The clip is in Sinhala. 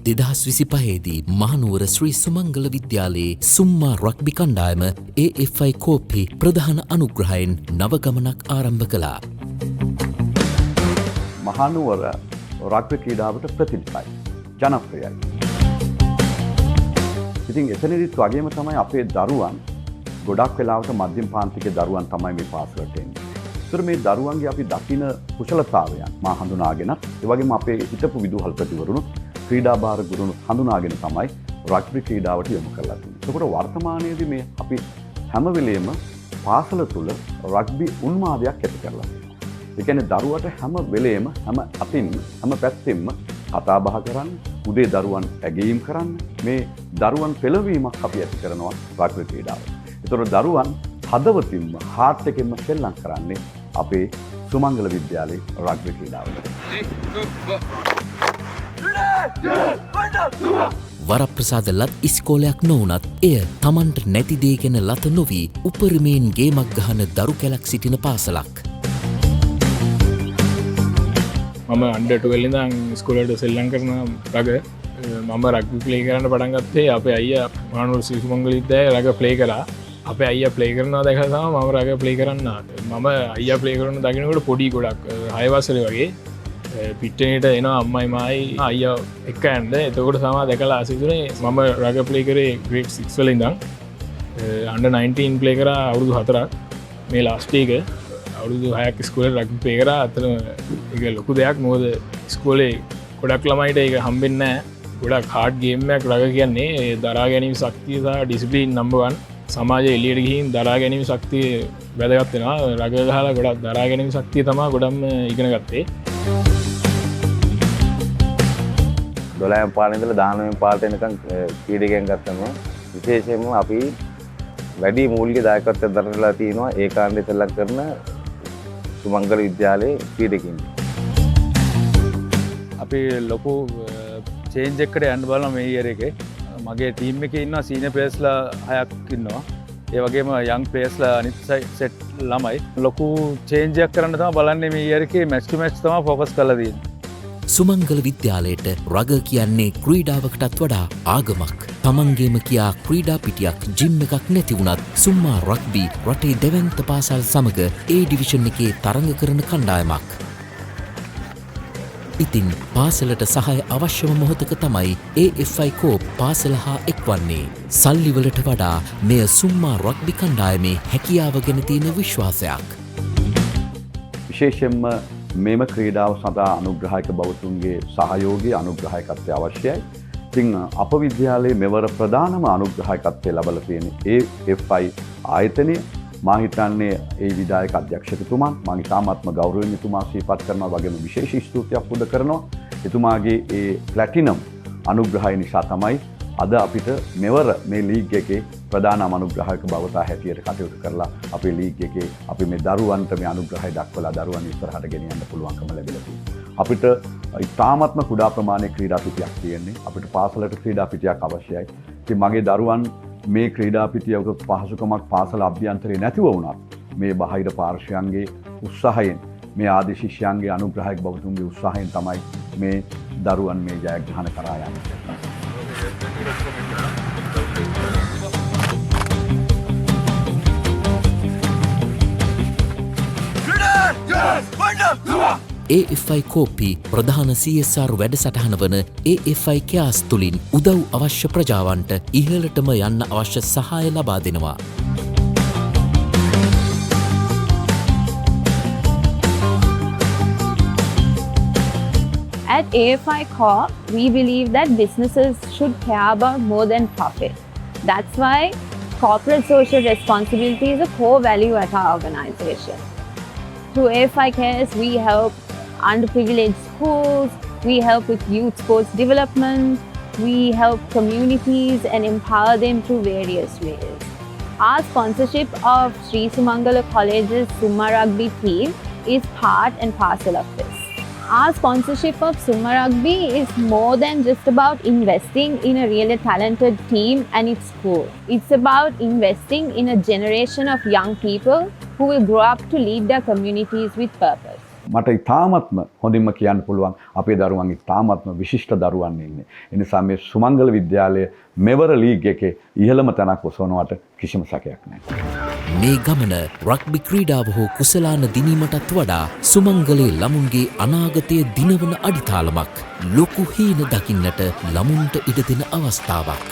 2025දී මහනුවර ශ්‍රී සුමංගල විද්‍යාලයේ සුම්මා රග්බි කණ්ඩායම AFI කෝප්පි ප්‍රධාන අනුග්‍රහයෙන් නව ගමනක් ආරම්භ කළා. මහනුවර රග්බි ක්‍රීඩාවට ප්‍රතිනිධයි ජනප්‍රියයි. ඉතින් එතනදිත් වගේම තමයි අපේ දරුවන් ගොඩක් වෙලාවට මධ්‍යම පාන්තිකේ දරුවන් තමයි මේ පාසලට එන්නේ. ඒතර මේ දරුවන්ගේ අපි දකින කුසලතාවයන් මා හඳුනාගෙන ඒ වගේම අපේ හිටපු විදුහල්පතිවරුණුත් ක්‍රීඩා භාර ගුරුණුත් හඳුනාගෙන තමයි රග්බි ක්‍රීඩාවට යොමු කරලා තියෙන්නේ. ඒකට වර්තමානයේදී මේ අපි හැම වෙලෙම පාසල තුල රග්බි උන්මාදයක් ඇති කරලා තියෙනවා. ඒ කියන්නේ දරුවට හැම වෙලෙම හැම අතින්ම හැම පැත්තෙම කතා බහ කරන්න, උදේ දරුවන් ඇගීම් කරන්න, මේ දරුවන් පෙළවීමක් අපි ඇති කරනවා රග්බි ක්‍රීඩාවට. ඒතකොට දරුවන් හදවතින්ම හાર્ට් එකෙන්ම සෙල්ලම් කරන්නේ අපේ සුමංගල විද්‍යාලයේ රග්බි ක්‍රීඩාවට. වරප්‍රසාද ලත් ඉස්කෝලයක් නොවුනත් එය තමන්ට නැති දේ ගැන ලත නොවී උපරිමයෙන් ගේමක් ගහන දරු කැලක් සිටින පාසලක්. මම අන්ඩර් 12 ඉඳන් ඉස්කෝලේට සෙල්ලම් කරන රග මම රග්බි ප්ලේ කරන්න පටන් ගත්තේ අපේ අයියා මහනුවර ශ්‍රී සුමංගල විද්‍යාලයේ රග ප්ලේ කරා. අපේ අයියා ප්ලේ කරනවා දැකලා තමයි මම රග ප්ලේ කරන්න ආවේ. මම අයියා ප්ලේ කරන දකින්නකොට පොඩි ගොඩක් 6 වසරේ වගේ පිට්ටනට එනවා අම්මයි මයි අයියා එක්ක යන්න. එතකොට තමයි දැකලා ආසිතුනේ මම රග ප්ලේ කරේ ග්‍රේඩ් 6 වල ඉඳන් අන්ඩර් 19 ප්ලේ කරා අවුරුදු 4ක්. මේ ලාස්ට් එක අවුරුදු 6ක් ඉස්කෝලේ රග්බි ප්ලේ කරා. අතන ඒක ලොකු දෙයක්. මොකද ඉස්කෝලේ ගොඩක් ළමයිට ඒක හම්බෙන්නේ නැහැ. ගොඩක් හાર્ඩ් ගේම් එකක් රග කියන්නේ. ඒ දරා ගැනීම ශක්තිය සහ ඩිසිප්ලින් නම්බර් 1. සමාජයේ එළියට ගිහින් දරා ගැනීම ශක්තිය වැදගත් වෙනවා. රග ගහලා ගොඩක් දරා ගැනීම ශක්තිය තමයි ගොඩක්ම ඉගෙන ගත්තේ. 12 පාරේ ඉඳලා 19 පාරට එනකන් ක්‍රීඩකයන් ගත්තම විශේෂයෙන්ම අපි වැඩි මූලික දායකත්වයක් දරලා තිනවා ඒ කාණ්ඩේ සෙල්ලම් කරන සුමංගල විද්‍යාලයේ ක්‍රීඩකයන්. අපි ලොකු චේන්ජ් එකකට යන්න බලනවා මේ ඉයර් එකේ. මගේ ටීම් එකේ ඉන්නවා සීනියර් ප්ලේයර්ස්ලා 6ක් ඉන්නවා. ඒ වගේම යං ප්ලේයර්ස්ලා අනිත් සෙට් ළමයි. ලොකු චේන්ජ් එකක් කරන්න තමයි බලන්නේ මේ ඉයර් එකේ මැච් ටු මැච් තමයි ફોකස් කරලා තියෙන්නේ. සුමංගල විද්‍යාලයට රග කියන්නේ ක්‍රීඩාවකටත් වඩා ආගමක්. තමන්ගේම කියා ක්‍රීඩා පිටියක් ජිම් එකක් නැති වුණත් සුම්මා රග්බි රටේ දෙවන්ත පාසල් සමග A ඩිවිෂන් එකේ තරඟ කරන කණ්ඩායමක්. ඉතින් පාසලට සහාය අවශ්‍යම මොහොතක තමයි AFI කෝප් පාසල හා එක්වන්නේ. සල්ලිවලට වඩා මෙය සුම්මා රග්බි කණ්ඩායමේ හැකියාව ගැන තියෙන විශ්වාසයක්. විශේෂයෙන්ම මෙම ක්‍රීඩාව සඳහා අනුග්‍රහයක බවතුන්ගේ සහයෝගී අනුග්‍රහයකත්වය අවශ්‍යයි. ඉතින් අප විද්‍යාලයේ මෙවර ප්‍රධානම අනුග්‍රහයකත්වය ලැබලා තියෙන AFI ආයතනය මා හිතන්නේ ඒ විධායක අධ්‍යක්ෂකතුමන් මම ඉතාමත්ම ගෞරවයෙන් එතුමා සිහිපත් කරනවා වගේම විශේෂ ස්තුතියක් පුද කරනවා. එතුමාගේ ඒ ප්ලැටිනම් අනුග්‍රහය නිසා තමයි අද අපිට මෙවර මේ ලීග් එකේ ප්‍රධාන අනුග්‍රහයක බවතා හැටියට කටයුතු කරලා අපේ ලීග් එකේ අපි මේ දරුවන්ට මේ අනුග්‍රහය දක්වලා දරුවන් ඉස්සරහට ගෙනියන්න පුළුවන්කම ලැබිලා තියෙනවා. අපිට ඉතාමත්ම කුඩා ප්‍රමාණයක ක්‍රීඩා පිටියක් තියෙන්නේ. අපිට පාසලට ක්‍රීඩා පිටියක් අවශ්‍යයි. ඉතින් මගේ දරුවන් මේ ක්‍රීඩා පිටියක පහසුකමක් පාසල අභ්‍යන්තරේ නැතිව වුණත් මේ බාහිර පාර්ශ්වයන්ගේ උත්සාහයෙන් මේ ආදී ශිෂ්‍යයන්ගේ අනුග්‍රහයක බවතුන්ගේ උත්සාහයෙන් තමයි මේ දරුවන් මේ ජයග්‍රහණ කරා යන්නේ. AFI කෝපි ප්‍රධාන CSR වැඩසටහන වන AFI කෑස් තුළින් උදව් අවශ්‍ය ප්‍රජාවන්ට ඉහළටම යන්න අවශ්‍ය සහාය ලබා දෙනවා. At AFI Corp, we believe that businesses should care about more than profit. That's why corporate social responsibility is a core value at our organization. Through AFI Cares, we help underprivileged schools, we help with youth sports development, we help communities and empower them through various ways. Our sponsorship of Sri Sumangala College's Summa Rugby team is part and parcel of this. Our sponsorship of Summa Rugby is more than just about investing in a really talented team and its school. It's about investing in a generation of young people who will grow up to lead their communities with purpose. මට ඉතාමත්ම හොඳින්ම කියන්න පුළුවන් අපේ දරුවන් ඉතාමත්ම විශිෂ්ට දරුවන් ඉන්නේ. ඒ නිසා මේ සුමංගල විද්‍යාලය මෙවර ලීග් එකේ ඉහළම තැනක් ඔසවනවට කිසිම සැකයක් නැහැ. මේ ගමන රග්බි ක්‍රීඩාව හෝ කුසලාන දිනීමටත් වඩා සුමංගලේ ළමුන්ගේ අනාගතය දිනවන අඩිතාලමක්. ලොකු හීන දකින්නට ළමුන්ට ඉඩ දෙන අවස්ථාවක්.